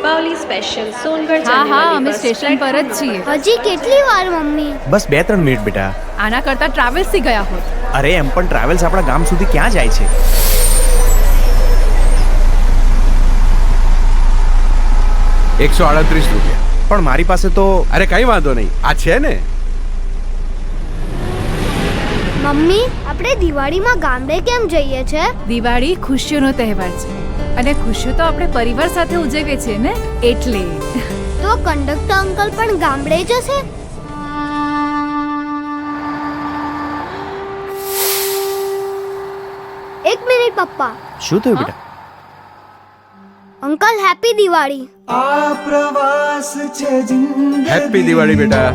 Deepawali special Songadh हाँ जाने हाँ वाली અમે बस સ્ટેશન પર જ प्लेटफॉर्म છીએ. पर। હજી કેટલી વાર મમ્મી? બસ 2-3 મિનિટ બેટા. આના કરતા ટ્રાવેલ્સ થી ગયા હોત. અરે એમ પણ ટ્રાવેલ્સ આપણા ગામ સુધી ક્યાં જાય છે? 138 રૂપિયા. પણ મારી પાસે તો અરે કઈ વાંધો નહીં, આ છે ને. મમ્મી આપણે દિવાળીમાં ગામડે કેમ જઈએ છે? દિવાળી ખુશીઓનો તહેવાર છે અને ખુશીઓ તો આપણે પરિવાર સાથે ઉજવીએ છીએ ને, એટલે. તો કંડક્ટર અંકલ પણ ગામડે જશે? એક મિનિટ પપ્પા. શું થયું બેટા? Uncle happy Diwali. Happy Diwali બેટા.